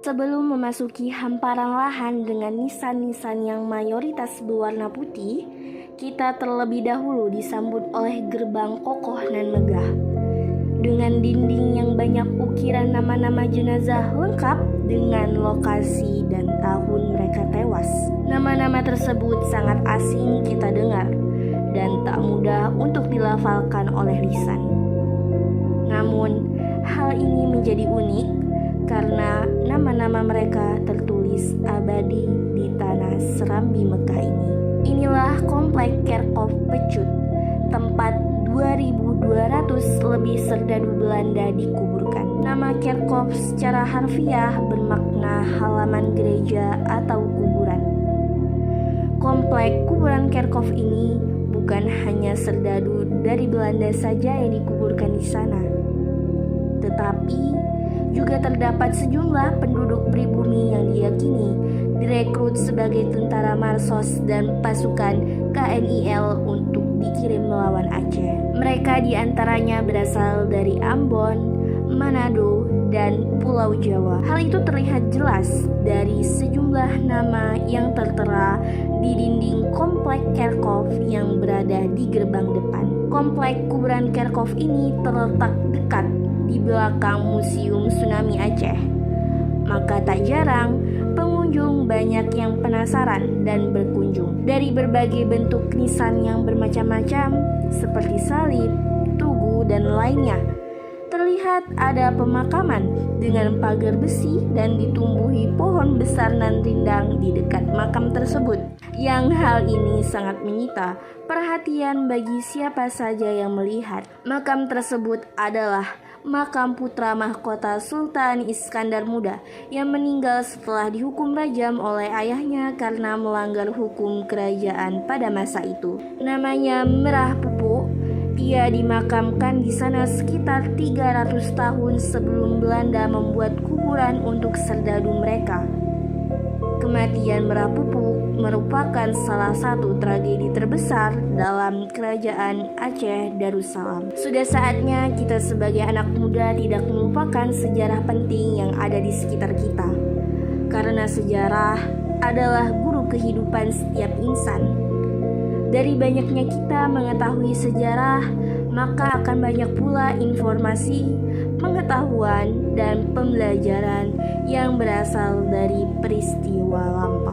Sebelum memasuki hamparan lahan dengan nisan-nisan yang mayoritas berwarna putih, kita terlebih dahulu disambut oleh gerbang kokoh nan megah. Dengan dinding yang banyak ukiran nama-nama jenazah lengkap dengan lokasi dan tahun mereka tewas. Nama-nama tersebut sangat asing kita dengar dan tak mudah untuk dilafalkan oleh lisan. Namun, hal ini menjadi unik karena nama-nama mereka tertulis abadi di tanah Serambi Mekah ini. Inilah Komplek Kerkhof Pecut, tempat 2.200 lebih serdadu Belanda dikuburkan. Nama Kerkhof secara harfiah bermakna halaman gereja atau kuburan. Komplek kuburan Kerkhof ini bukan hanya serdadu dari Belanda saja yang dikuburkan di sana, tetapi juga terdapat sejumlah penduduk pribumi yang diyakini direkrut sebagai tentara Marsos dan pasukan KNIL untuk dikirim melawan Aceh. Mereka diantaranya berasal dari Ambon, Manado, dan Pulau Jawa. Hal itu terlihat jelas dari sejumlah nama yang tertera di dinding Komplek Kerkhof yang berada di gerbang depan. Komplek kuburan Kerkhof ini terletak dekat di belakang Museum Tsunami Aceh. Maka tak jarang pengunjung banyak yang penasaran dan berkunjung. Dari berbagai bentuk nisan yang bermacam-macam seperti salib, tugu, dan lainnya, terlihat ada pemakaman dengan pagar besi dan ditumbuhi pohon besar nan rindang di dekat makam tersebut. Yang hal ini sangat menyita perhatian bagi siapa saja yang melihat. Makam tersebut adalah makam putra mahkota Sultan Iskandar Muda yang meninggal setelah dihukum rajam oleh ayahnya karena melanggar hukum kerajaan pada masa itu. Namanya Merah Pupuk. Ia dimakamkan di sana sekitar 300 tahun sebelum Belanda membuat kuburan untuk serdadu mereka. Kematian Merah Pupuk merupakan salah satu tragedi terbesar dalam kerajaan Aceh Darussalam. Sudah saatnya kita sebagai anak muda tidak melupakan sejarah penting yang ada di sekitar kita. Karena sejarah adalah guru kehidupan setiap insan. Dari banyaknya kita mengetahui sejarah, maka akan banyak pula informasi, pengetahuan, dan pembelajaran yang berasal dari peristiwa lampau.